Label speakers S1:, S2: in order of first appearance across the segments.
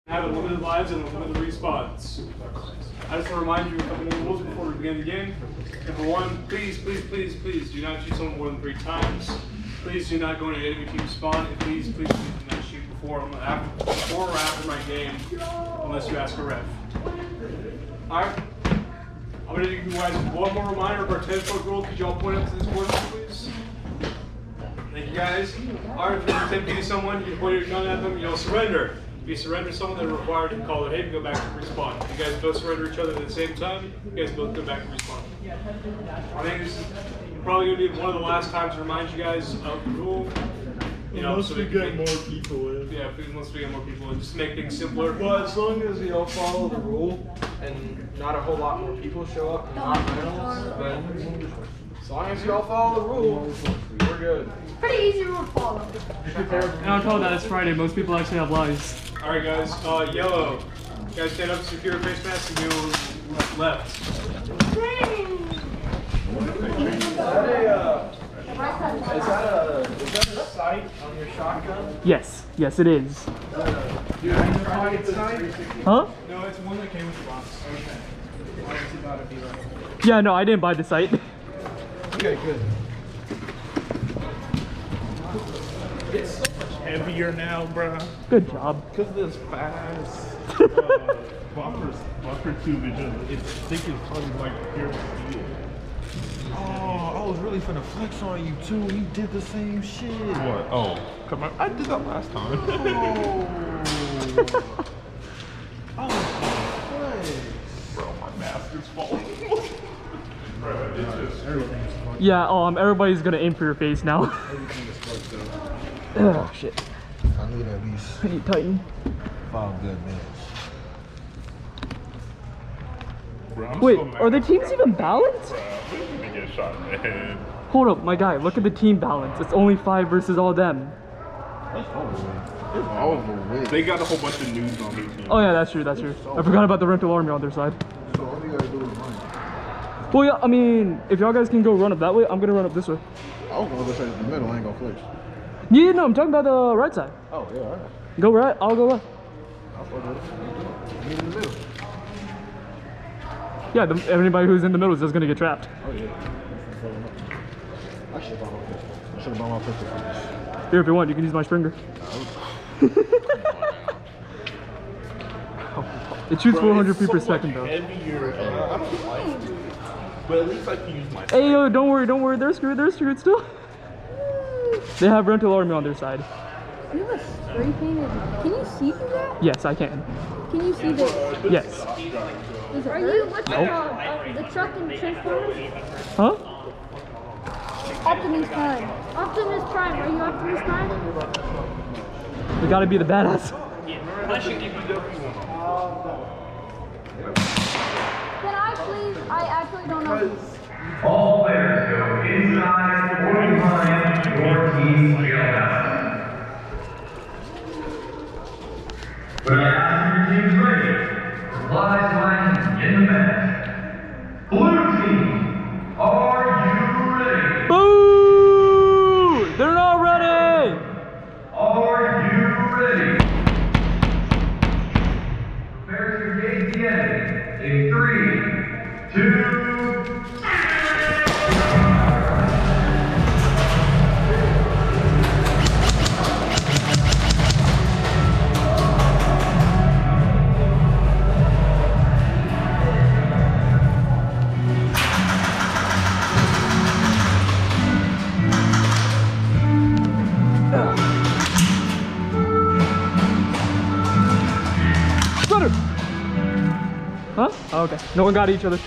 S1: Have unlimited lives and unlimited respawns. I just want to remind you of a couple of rules before we begin the game. Number one, please do not shoot someone more than 3 times. Please do not go into enemy team spawn. And please do not shoot before or after my game unless you ask a ref. Alright. I'm going to give you guys one more reminder of our 10-foot rule. Could you all point up to this board, please? Thank you guys. Alright, if you're attempting to someone, you point your gun at them, you'll surrender. If you surrender someone, they're required to call it, hey, go back to respawn. If you guys both surrender each other at the same time, you guys both go back to respawn. I think this is probably going to be one of the last times to remind you guys of the rule. You know,
S2: once we get more people in.
S1: Yeah, once we get more people in, just to make things simpler.
S2: But as long as we all follow the rule and not a whole lot more people show up and not rentals, but as long as you all follow the rule, we're good.
S3: Pretty easy rule to follow.
S4: And on top of that, it's Friday. Most people actually have lives.
S1: Alright guys, yellow. You guys stand up, secure your face mask, and go left.
S2: Is that a sight on your shotgun?
S4: Yes, it is.
S2: Dude, are you trying to get the sight?
S4: Huh?
S1: No, it's one that came with the box.
S2: Okay. Why is it gotta be like?
S4: Yeah, no, I didn't buy the sight.
S2: Okay, good. It's so much heavier now, bruh.
S4: Good job.
S5: Because this fast buffer tube is just, it's thick as fucking like pure steel.
S6: Oh, I was really finna flex on you too. You did the same shit.
S5: What? Oh, come on. I did that last time.
S6: Oh.
S5: Bro, my mask is falling. Bro, it's just...
S4: Yeah, everybody's gonna aim for your face now. Oh, shit.
S6: I need at least
S4: I need Titan.
S6: 5 good minutes.
S5: Bro, I'm
S4: Wait,
S5: so mad.
S4: are the teams even balanced?
S5: Bro, I'm gonna get shot in the head.
S4: Hold up, my guy, look at the team balance. It's only 5 versus all them.
S6: It's over with.
S5: They got a whole bunch of nudes on their team.
S4: Oh yeah, that's true. I forgot about the rental army on their side.
S6: So all you gotta do is run.
S4: Well, yeah, I mean, if y'all guys can go run up that way, I'm gonna run up this way.
S6: I was gonna go straight to the middle. I ain't gonna flex.
S4: Yeah, no, I'm talking about the right side.
S6: Oh, yeah, alright.
S4: Go right, I'll go left.
S6: I'll fuck with it. Meet in the middle.
S4: Yeah, everybody who's in the middle is just gonna get trapped.
S6: Oh, yeah. I should have bought my pistol. I should have bought my pistol for this.
S4: Here, if you want, you can use my Springer. It shoots 400 feet per second, though.
S5: Heavier. I don't like it. But at least I can use my...
S4: Hey, yo, don't worry, they're screwed still. They have rental army on their side.
S3: You have a spray painted. Can you see through that?
S4: Yes, I can.
S3: Can you see this?
S4: Yes.
S3: Are you what's the truck and Transformers?
S4: Huh?
S3: Optimus Prime. Optimus Prime. Are you Optimus Prime?
S4: We gotta be the badass.
S3: Can I please? I actually don't know.
S7: All players go inside the warning line, your team's jailhouse. When I ask your team's ready, supplies line in the back. Blue team, are you ready?
S4: Boo! They're not ready!
S7: Are you ready? Prepare to engage the enemy in 3, 2,
S4: Thunder! Huh? Oh, okay. No one got each other.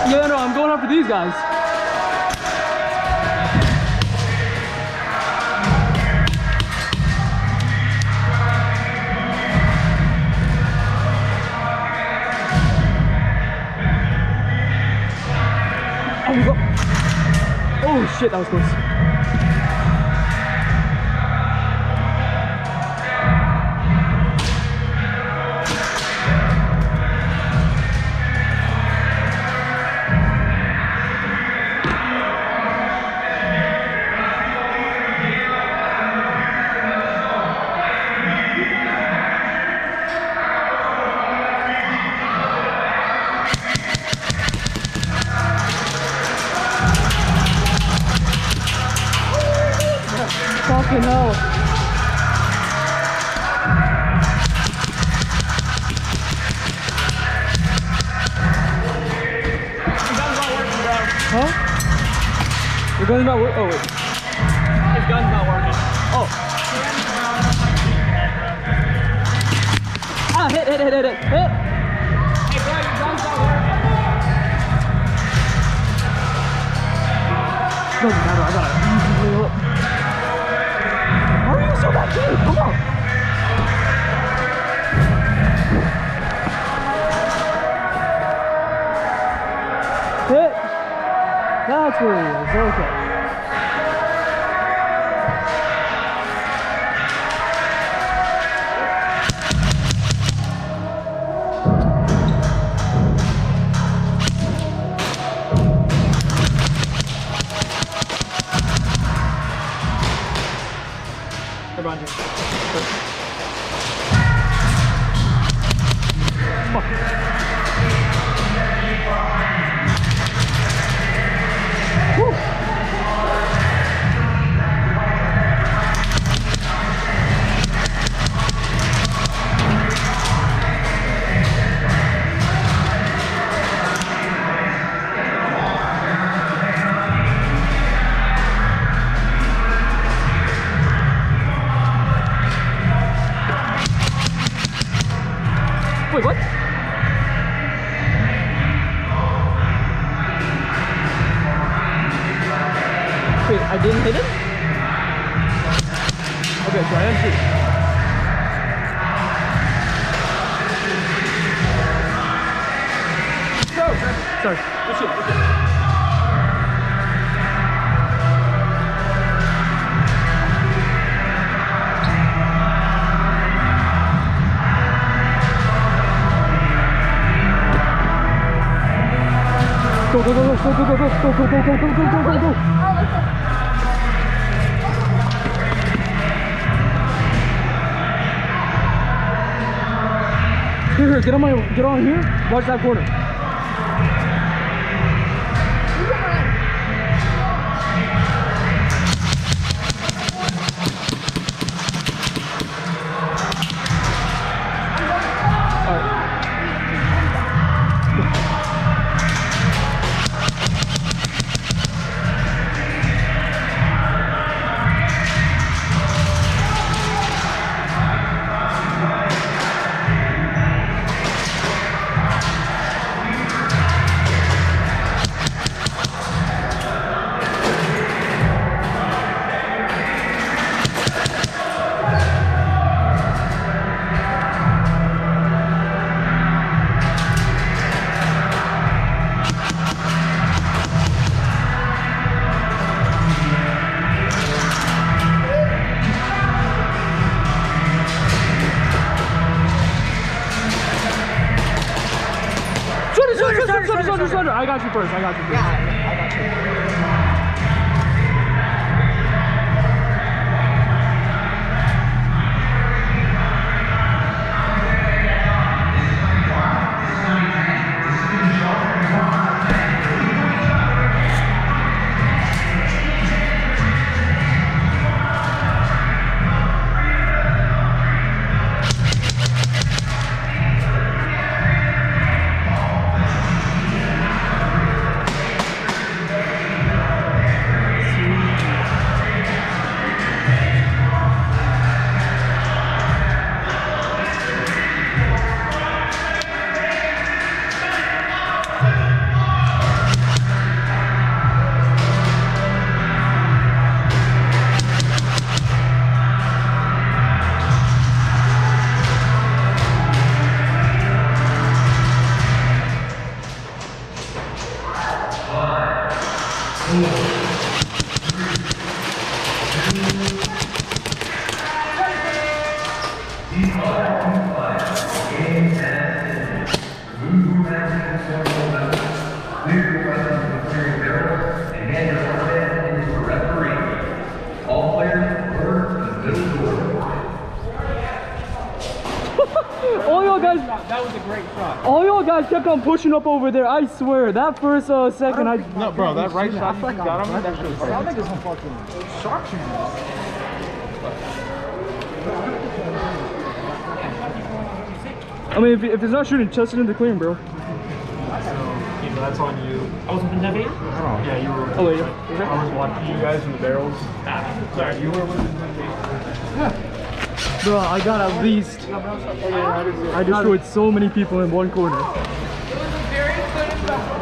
S4: Yeah, no, I'm going after these guys. Oh shit, that was close. Fucking hell. Huh? Your gun's not working? Oh, wait.
S2: His gun's not working.
S4: Oh. Ah, hit.
S2: Hey, bro, your gun's not working.
S4: Doesn't matter, I gotta easily up. How are you so bad, dude? Come on. Hit. That's where he is. Okay. Come on, Jim. Fuck. Woo. Wait, what? Wait, I didn't hit it? Okay, so I didn't shoot. Sorry. Good shit. Go, go, go, go, go, go, go, go, go, go, go, go, go, go, go, go. Here, get on here. Watch that corner. Surrender. I got you first. I got you first.
S2: Yeah, I got you. That was a great shot.
S4: All y'all guys kept on pushing up over there. I swear, that first second,
S6: No, bro, that right shot you got on me, that shit was
S2: I think it's some fucking shark shooting.
S4: I mean, if it's not shooting, test it in the clearing, bro.
S1: So, that's on you. I was in the Navy? Yeah, you were.
S4: Oh, wait.
S1: I was watching you guys in the barrels. Sorry, you were with the
S4: Bro, I got at least. I destroyed so many people in one corner.
S2: It was a very good